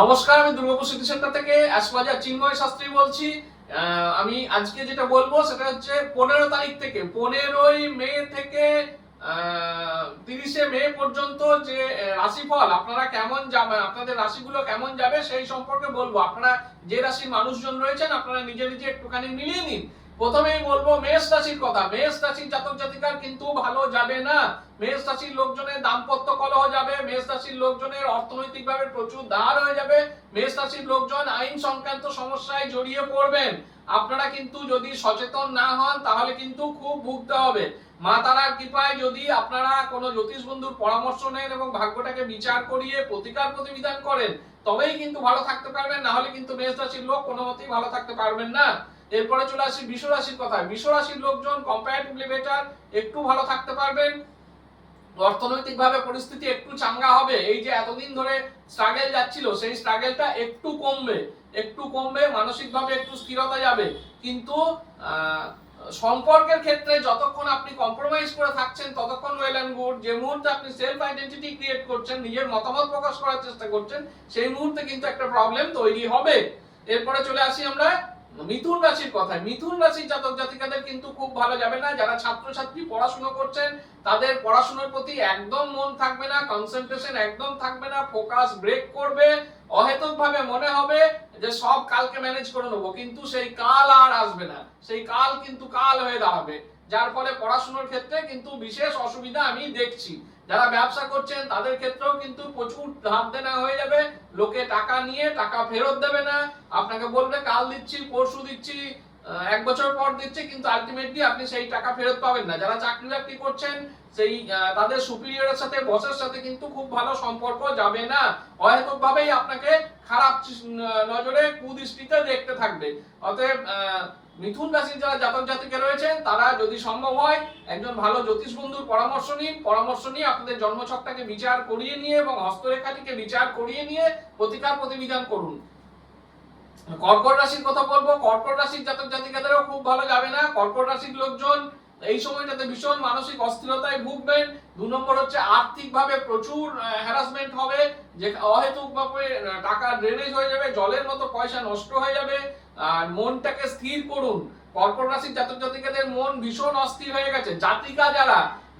নমস্কার, আমি Durgapur city centre থেকে অ্যাস্ট্রোলজার চিন্ময় শাস্ত্রী বলছি। আমি আজকে যেটা বলবো সেটা হচ্ছে 15 তারিখ থেকে 15ই মে থেকে 30শে মে পর্যন্ত যে রাশিফল আপনারা কেমন যাবে, আপনাদের রাশিগুলো কেমন যাবে সেই সম্পর্কে বলবো। আপনারা যে রাশির মানুষজন রয়েছেন আপনারা নিজে নিজে একটুখানি মিলিয়ে নিন। প্রথমেই বলবো মেষ রাশির কথা। মেষ রাশির জাতক জাতিকার কিন্তু ভালো যাবে না। মেষ রাশির লোকজনের দাম্পত্য কলহ যাবে, মেষ রাশির লোকজনের অর্থনৈতিকভাবে প্রচুর ধার হয়ে যাবে, মেষ রাশির লোকজন আইন সংক্রান্ত সমস্যায় জড়িয়ে পড়বেন। আপনারা কিন্তু যদি সচেতন না হন তাহলে কিন্তু খুব ভুগতে হবে। মা তারার কৃপায় যদি আপনারা কোনো জ্যোতিষ বন্ধুর পরামর্শ নেন এবং ভাগ্যটাকে বিচার করিয়ে প্রতিকার প্রতিবিধান করেন তবেই কিন্তু ভালো থাকতে পারবেন, না হলে কিন্তু মেষ রাশির লোক কোনো মতেই ভালো থাকতে পারবেন না। এরপরে চলে আসি বৃষ রাশির কথা। বৃষ রাশির লোকজন কম্পারেটিভলি বেটার, একটু ভালো থাকতে পারবেন। অর্থনৈতিকভাবে পরিস্থিতি একটু চাঙ্গা হবে। এই যে এতদিন ধরে স্ট্রাগল যাচ্ছিল সেই স্ট্রাগলটা একটু কমবে, মানসিকভাবে একটু স্থিরতা যাবে। কিন্তু সম্পর্কের ক্ষেত্রে যতক্ষণ আপনি কম্প্রোমাইজ করে থাকছেন ততক্ষণ ওয়েল এন্ড গুড। যে মুহূর্তে আপনি সেলফ আইডেন্টিটি ক্রিয়েট করছেন, নিজের মতামত প্রকাশ করার চেষ্টা করছেন, সেই মুহূর্তে কিন্তু একটা প্রবলেম তৈরি হবে। এরপরে চলে আসি আমরা মিথুন রাশির কথায়। মিথুন রাশির জাতক জাতিকাদের কিন্তু খুব ভালো যাবে না। যারা ছাত্রছাত্রী পড়াশোনা করছেন তাদের পড়াশোনার প্রতি একদম মন থাকবে না, কনসেন্ট্রেশন একদম থাকবে না, ফোকাস ব্রেক করবে। অহেতুকভাবে মনে হবে যে সব কালকে ম্যানেজ করে নেবো, কিন্তু সেই কাল আর আসবে না, সেই কাল কিন্তু কাল হয়ে দাঁড়াবে। যার ফলে পড়াশোনার ক্ষেত্রে কিন্তু বিশেষ অসুবিধা আমি দেখছি। যারা ব্যবসা করছেন তাদের ক্ষেত্রেও কিন্তু প্রচুর ধার দেনা হয়ে যাবে। লোকে টাকা নিয়ে টাকা ফেরত দেবে না, আপনাকে বলবে কাল দিচ্ছি, পরশু দিচ্ছি, 1 বছর পর দিচ্ছে, কিন্তু আলটিমেটলি আপনি সেই টাকা ফেরত পাবেন না। যারা চাকরি বাকরি করছেন সেই তাদের সুপিরিয়রের সাথে, বসের সাথে কিন্তু খুব ভালো সম্পর্ক যাবে না। অহেতুকভাবেই আপনাকে খারাপ নজরে কুদৃষ্টিতে দেখতে থাকবে। অতএব মিথুন রাশির যারা জাতক জাতিকা রয়েছেন তারা যদি সম্ভব হয় একজন ভালো জ্যোতিষ বন্ধুর পরামর্শ নিন। পরামর্শ নিয়ে আপনাদের জন্মছকটাকে বিচার করিয়ে নিয়ে এবং হস্তরেখাটিকে বিচার করিয়ে নিয়ে প্রতিকার প্রতিবিধান করুন। কর্কট রাশির কথা বলবো। কর্কট রাশির জাতক জাতিকাদেরও খুব ভালো যাবে না। কর্কট রাশির লোকজন এই সময়টাতে ভীষণ মানসিক অস্থিরতায় ভুগবেন। 2 নম্বর হচ্ছে আর্থিকভাবে প্রচুর হ্যারাসমেন্ট হবে, যে অহেতুকভাবে টাকা ড্রেনেজ হয়ে যাবে, জলের মতো পয়সা নষ্ট হয়ে যাবে। আর মনটাকে স্থির করুন। কর্কট রাশির জাতক জাতিকাদের মন ভীষণ অস্থির হয়ে গেছে। জাতিকা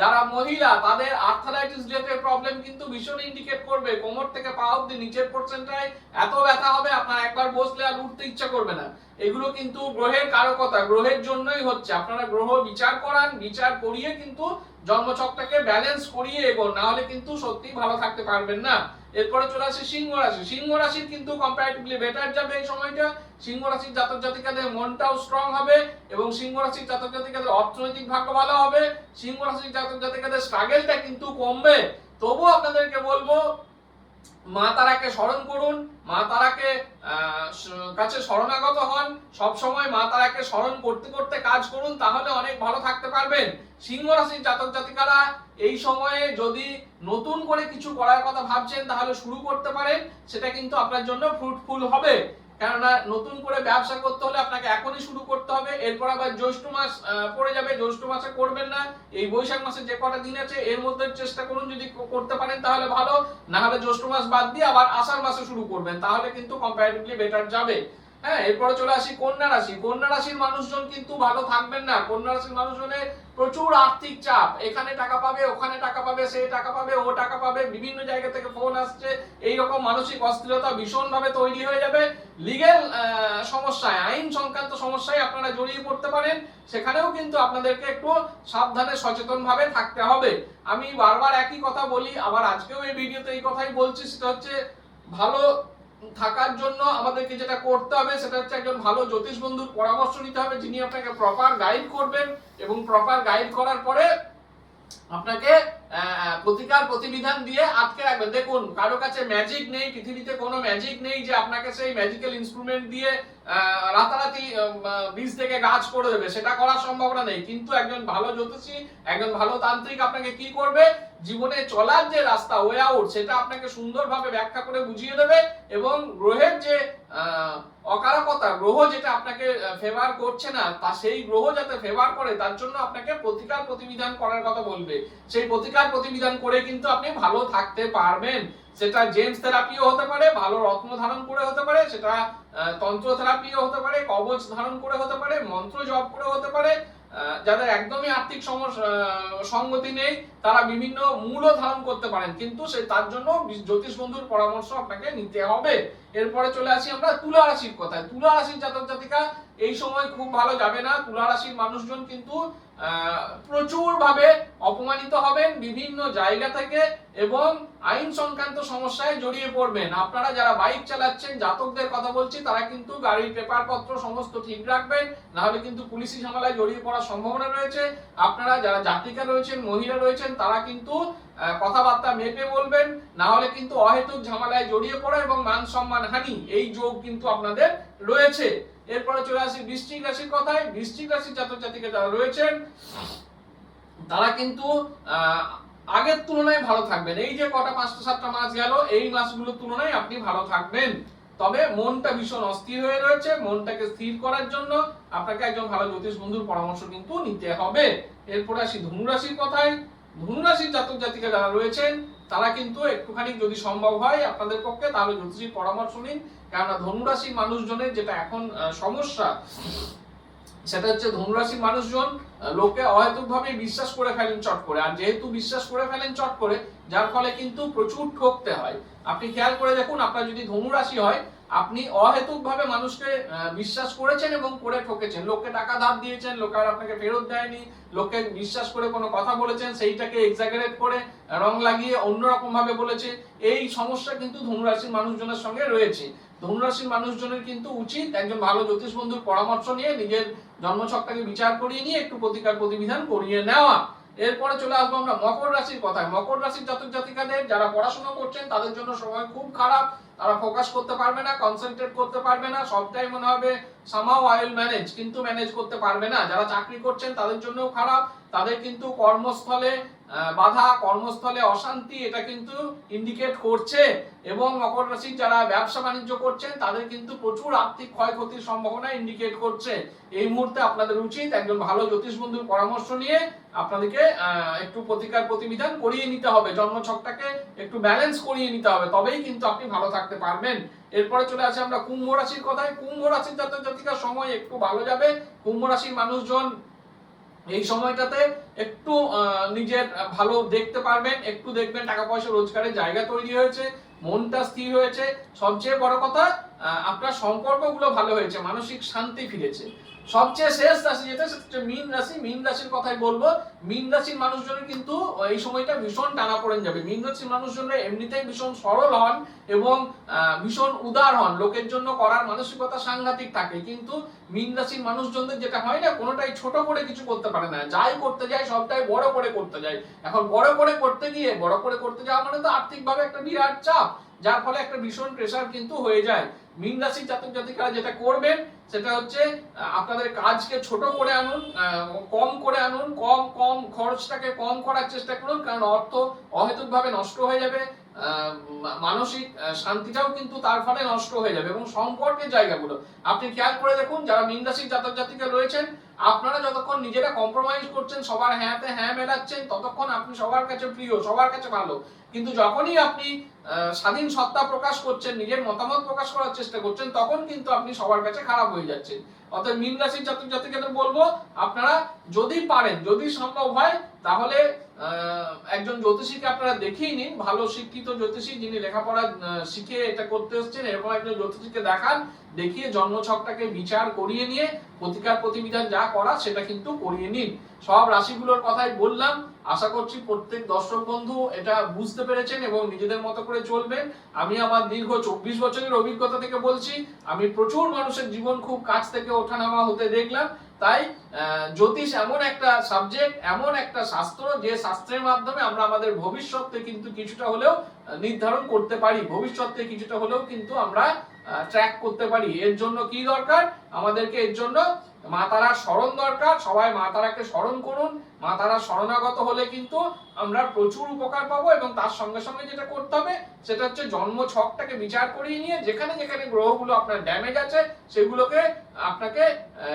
যারা মহিলা তাদের আর্থারাইটিস রিলেটেড প্রবলেম কিন্তু ভীষণ ইন্ডিকেট করবে। কোমর থেকে পা অবধি নিচের পোরশনটায় এত ব্যথা হবে আপনার একবার বসলে আর উঠতে ইচ্ছা করবে না। এগুলো কিন্তু গ্রহের কারকতা, গ্রহের জন্যই হচ্ছে। আপনারা গ্রহ বিচার করান, বিচার করিয়ে কিন্তু জন্মছকটাকে ব্যালেন্স করিয়ে এগোন, না হলে কিন্তু সত্যি ভালো থাকতে পারবেন না। এরপরে চলে আসে সিংহ রাশি। সিংহ রাশির কিন্তু কম্পারেটিভলি বেটার যাবে এই সময়টা। সিংহ রাশির জাতক জাতিকাদের মনটাও স্ট্রং হবে এবং সিংহ রাশির জাতক জাতিকাদের অর্থনৈতিক ভাগ্য ভালো হবে। সিংহ রাশির জাতক জাতিকাদের স্ট্রাগলটা কিন্তু কমবে। তবুও আপনাদেরকে বলবো মা তারাকে স্মরণ করুন, মা তারাকে কাছে শরণাগত হন। সব সময় মা তারাকে স্মরণ করতে করতে কাজ করুন, তাহলে অনেক ভালো থাকতে পারবেন। সিংহ রাশির জাতক জাতিকারা এই সময়ে যদি নতুন করে কিছু করার কথা ভাবছেন তাহলে শুরু করতে পারেন, সেটা কিন্তু আপনার জন্য ফ্রুটফুল হবে। কেননা নতুন করে ব্যবসা করতে হলে আপনাকে এখনই শুরু করতে হবে। এরপর আবার জ্যৈষ্ঠ মাস পড়ে যাবে, জ্যৈষ্ঠ মাসে করবেন না। এই বৈশাখ মাসে যে কটা দিন আছে এর মধ্যে চেষ্টা করুন, যদি করতে পারেন তাহলে ভালো, না হলে জ্যৈষ্ঠ মাস বাদ দিয়ে আবার আষাঢ় মাসে শুরু করবেন, তাহলে কিন্তু কম্পারেটিভলি বেটার যাবে। হ্যাঁ, এরপরে চলে আসি কন্যা রাশি। কন্যা রাশির মানুষজন কিন্তু ভালো থাকবেন না। কন্যা রাশির মানুষজনের প্রচুর আর্থিক চাপ, এখানে টাকা পাবে, ওখানে টাকা পাবে, সে টাকা পাবে, ও টাকা পাবে, বিভিন্ন জায়গা থেকে ফোন আসছে, এই রকম মানসিক অস্থিরতা ভীষণ ভাবে তৈরি হয়ে যাবে। লিগ্যাল সমস্যায়, আইন সংক্রান্ত সমস্যায় আপনারা জড়িয়ে পড়তে পারেন। সেখানেও কিন্তু আপনাদেরকে একটু সাবধানে সচেতন ভাবে থাকতে হবে। আমি বারবার একই কথা বলি, আবার আজকেও এই ভিডিওতে এই কথাই বলছি, সেটা হচ্ছে ভালো থাকার জন্য আমাদেরকে যেটা করতে হবে সেটা হচ্ছে একজন ভালো জ্যোতিষ বন্ধুর পরামর্শ নিতে হবে, যিনি আপনাকে প্রপার গাইড করবেন এবং প্রপার গাইড করার পরে আপনাকে প্রতিকার প্রতিবিধান দিয়ে আটকে রাখবেন। দেখুন, কারো কাছে ম্যাজিক নেই, পৃথিবীতে কোনো ম্যাজিক নেই যে আপনাকে সেই ম্যাজিক্যাল ইনস্ট্রুমেন্ট দিয়ে রাতারাতি বীজ থেকে গাছ করে দেবে, সেটা করার সম্ভাবনা নেই। কিন্তু একজন ভালো জ্যোতিষী, একজন ভালো তান্ত্রিক আপনাকে কি করবে, জীবনে চলার যে রাস্তা, ওয়ে আউট, সেটা আপনাকে সুন্দরভাবে ব্যাখ্যা করে বুঝিয়ে দেবে এবং গ্রহের যে অকারকতা, গ্রহ যেটা আপনাকে ফেভার করছে না, তা সেই গ্রহ যাতে ফেভার করে তার জন্য আপনাকে প্রতিকার প্রতিবিধান করার কথা বলবে। সেই প্রতিকার প্রতিবিধান করে কিন্তু আপনি ভালো থাকতে পারবেন। সেটা জেমস থেরাপিও হতে পারে, ভালো রত্ন ধারণ করে হতে পারে, সেটা তন্ত্র থেরাপিও হতে পারে, কবচ ধারণ করে হতে পারে, মন্ত্র জপ করে হতে পারে। যাদের একদমই আর্থিক সমস্যা সঙ্গতি নেই তারা বিভিন্ন মূলও ধারণ করতে পারেন, কিন্তু তার জন্য জ্যোতিষ বন্ধুর পরামর্শ আপনাকে নিতে হবে। এরপরে চলে আসি আমরা তুলা রাশির কথায়। তুলা রাশির জাতক জাতিকা এই সময় খুব ভালো যাবে না। তুলা রাশির মানুষজন কিন্তু প্রচুর ভাবে অপমানিত হবেন বিভিন্ন জায়গা থেকে এবং আইন সংক্রান্ত সমস্যায় জড়িয়ে পড়বেন। আপনারা যারা বাইক চালাচ্ছেন, জাতকদের কথা বলছি, তারা কিন্তু গাড়ির পেপার পত্র সমস্ত ঠিক রাখবেন, না হলে কিন্তু পুলিশি ঝামেলায় জড়িয়ে পড়ার সম্ভাবনা রয়েছে। আপনারা যারা জাতিকা রয়েছেন, মহিলা রয়েছেন, তারা কিন্তু কথাবার্তা মেপে বলবেন, না হলে কিন্তু অহেতুক ঝামেলায় জড়িয়ে পড়া এবং মান সম্মান হানি এই যোগ কিন্তু আপনাদের রয়েছে। এরপরে চলে আসি বৃশ্চিক রাশির কথায়। বৃশ্চিক রাশির জাতক জাতিকা যারা রয়েছেন তারা কিন্তু আগের তুলনায় ভালো থাকবেন। এই যে কটা 5-7টা মাস গেল, এই মাসগুলোর তুলনায় আপনি ভালো থাকবেন। তবে মনটা ভীষণ অস্থির হয়ে রয়েছে। মনটাকে স্থির করার জন্য আপনাকে একজন ভালো জ্যোতিষ বন্ধুর পরামর্শ কিন্তু নিতে হবে। এরপরে আসি ধনু রাশির কথায়। ধনু রাশির জাতক জাতিকা যারা রয়েছেন তারা কিন্তু একটুখানি যদি সম্ভব হয় আপনাদের পক্ষে, তাহলে জ্যোতিষীর পরামর্শ নিন। কেননা ধনু রাশির মানুষজনের যেটা এখন সমস্যা, সেটা হচ্ছে ধনুরাশির মানুষজন লোকে অহেতুকভাবে বিশ্বাস করে ফেলেন চট করে। আর যেহেতু বিশ্বাস করে ফেলেন চট করে, যার ফলে কিন্তু প্রচুর ঠকতে হয়। আপনি খেয়াল করে দেখুন, আপনার যদি ধনুরাশি হয়, আপনি অহেতুকভাবে মানুষকে বিশ্বাস করেছেন এবং করে ঠকেছেন। লোককে টাকা ধার দিয়েছেন, লোকে আর আপনাকে ফেরত দেয়নি, লোককে বিশ্বাস করে কোনো কথা বলেছেন, সেইটাকে এক্সাজারেট করে রং লাগিয়ে অন্যরকম ভাবে বলেছে। এই সমস্যা কিন্তু ধনুরাশির মানুষজনের সঙ্গে রয়েছে। ধনুরাশির মানুষজনের কিন্তু উচিত একজন ভালো জ্যোতিষ বন্ধুর পরামর্শ নিয়ে নিজের জন্মছকটাকে বিচার করিয়ে নিয়ে একটু প্রতিকার প্রতিবিধান করিয়ে নেওয়া। এরপরে চলে আসবো আমরা মকর রাশির কথায়। মকর রাশির জাতক জাতিকাদের যারা পড়াশোনা করছেন তাদের জন্য সময় খুব খারাপ। তারা ফোকাস করতে পারবে না, কনসেন্ট্রেট করতে পারবে না, সবটাই মনে হবে সামহাউ আই উইল ম্যানেজ, কিন্তু ম্যানেজ করতে পারবে না। যারা চাকরি করছেন তাদের জন্যও খারাপ। তাদের কিন্তু কর্মস্থলে বাধা, কর্মস্থলে অশান্তি, এটা কিন্তু ইন্ডিকেট করছে। এবং মকর রাশির যারা ব্যবসা বাণিজ্য করছেন তাদের কিন্তু প্রচুর আর্থিক ক্ষয়ক্ষতির সম্ভাবনা ইন্ডিকেট করছে। এই মুহূর্তে আপনাদের উচিত একজন ভালো জ্যোতিষ বন্ধুর পরামর্শ নিয়ে আপনাদেরকে একটু প্রতিকার প্রতিবিধান করিয়ে নিতে হবে, জন্মছকটাকে একটু ব্যালেন্স করিয়ে নিতে হবে, তবেই কিন্তু আপনি ভালো থাকতে পারবেন। এরপরে চলে আসে আমরা কুম্ভ রাশির কথায়। কুম্ভ রাশির জাতক জাতিকার সময় একটু ভালো যাবে। কুম্ভ রাশির মানুষজন এই সময়টাতে একটু নিজের ভালো দেখতে পারবেন, একটু দেখবেন টাকা পয়সা রোজগারের জায়গা তৈরি হয়েছে, মনটা স্থির হয়েছে। সবচেয়ে বড় কথা, আপনার সম্পর্কগুলো ভালো হয়েছে, মানসিক শান্তি ফিরেছে। সবচেয়ে শেষ রাশি যেটা, সেটা হচ্ছে মীন রাশি। মীন রাশির কথাই বলবো। মীন রাশির মানুষজনের কিন্তু এই সময়টা ভীষণ টানাপোড়েন যাবে। মীন রাশির মানুষজনরা এমনিতেই ভীষণ সরল হন এবং ভীষণ উদার হন, লোকের জন্য করার মানসিকতা সাংঘাতিক থাকে। কিন্তু মীন রাশির মানুষজনদের যেটা হয় না, কোনোটাই ছোট করে কিছু করতে পারে না, যাই করতে যায় সবটাই বড় করে করতে যায়। এখন বড় করে করতে গিয়ে, বড় করে করতে যাওয়া মানে তো আর্থিকভাবে একটা বিরাট চাপ, যার ফলে একটা ভীষণ প্রেসার কিন্তু হয়ে যায়। মীন রাশির জাতক জাতিকারা যেটা করবেন সেটা হচ্ছে আপনাদের কাজকে ছোট করে আনুন, কম করে আনুন, কম খরচটাকে কম করার চেষ্টা করুন, কারণ অর্থ অহেতুকভাবে নষ্ট হয়ে যাবে, মানসিক শান্তিটাও কিন্তু তার ফলে নষ্ট হয়ে যাবে। এবং সম্পর্কের জায়গাগুলো আপনি খেয়াল করে দেখুন, যারা মীন রাশির জাতক জাতিকা রয়েছেন, আপনারা যতক্ষণ নিজেরা কম্প্রোমাইজ করছেন, সবার হ্যাঁতে হ্যাঁ মেলাচ্ছেন, ততক্ষণ আপনি সবার কাছে প্রিয়, সবার কাছে ভালো। কিন্তু যখনই আপনি স্বাধীন সত্তা প্রকাশ করছেন, নিজের মতামত প্রকাশ করার চেষ্টা করছেন, তখন কিন্তু আপনি সবার কাছে খারাপ হয়ে যাচ্ছেন। অর্থাৎ মীন রাশির জাতক জাতিকাদের বলবো, আপনারা যদি পারেন, যদি সম্ভব হয়, তাহলে একজন জ্যোতিষীকে আপনারা দেখিয়ে নিন, ভালো শিক্ষিত জ্যোতিষী যিনি লেখাপড়া শিখে এটা করতে এসেছেন, এরকম একজন জ্যোতিষীকে দেখান, দেখিয়ে জন্মছকটাকে বিচার করিয়ে নিয়ে প্রতিকার প্রতিবিধান যা করা সেটা কিন্তু করিয়ে নিন। সব রাশিগুলোর কথাই বললাম। আশা করছি প্রত্যেক দর্শক বন্ধু এটা বুঝতে পেরেছেন এবং নিজেদের মতো করে চলবেন। আমি আমার দীর্ঘ 24 বছরের অভিজ্ঞতা থেকে বলছি, আমি প্রচুর মানুষের জীবন খুব কাছ থেকে ওঠানামা হতে দেখলাম। তাই জ্যোতিষ এমন একটা সাবজেক্ট, এমন একটা শাস্ত্র, যে শাস্ত্রের মাধ্যমে আমরা আমাদের ভবিষ্যৎকে কিন্তু কিছুটা হলেও নির্ধারণ করতে পারি, ভবিষ্যৎকে কিছুটা হলেও কিন্তু আমরা ট্র্যাক করতে পারি। এর জন্য কি দরকার আমাদেরকে? এর জন্য মা তারার স্মরণ দরকার। সবাই মা তারাকে স্মরণ করুন, মা তারা শরণাগত হলে কিন্তু আমরা প্রচুর উপকার পাবো। এবং তার সঙ্গে সঙ্গে যেটা করতে হবে সেটা হচ্ছে জন্ম ছকটাকে বিচার করিয়ে নিয়ে যেখানে যেখানে গ্রহগুলো আপনার ড্যামেজ আছে সেগুলোকে আপনাকে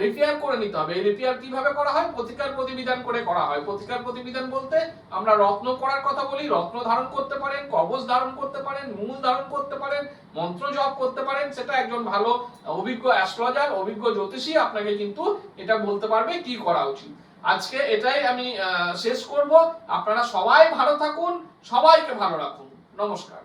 রিপেয়ার করে নিতে হবে। এই রিপেয়ার কিভাবে করা হয়? প্রতিকার প্রতিবিধান করে করা হয়। প্রতিকার প্রতিবিধান বলতে আমরা রত্ন পড়ার কথা বলি, রত্ন ধারণ করতে পারেন, কবচ ধারণ করতে পারেন, মূল ধারণ করতে পারেন, মন্ত্র জপ করতে পারেন। সেটা একজন ভালো অভিজ্ঞ অ্যাস্ট্রোলজার, অভিজ্ঞ জ্যোতিষী আপনাকে কিন্তু এটা বলতে পারবে কি করা উচিত। আজকে এটাই আমি শেষ করব। আপনারা সবাই ভালো থাকুন, সবাইকে ভালো রাখুন। নমস্কার।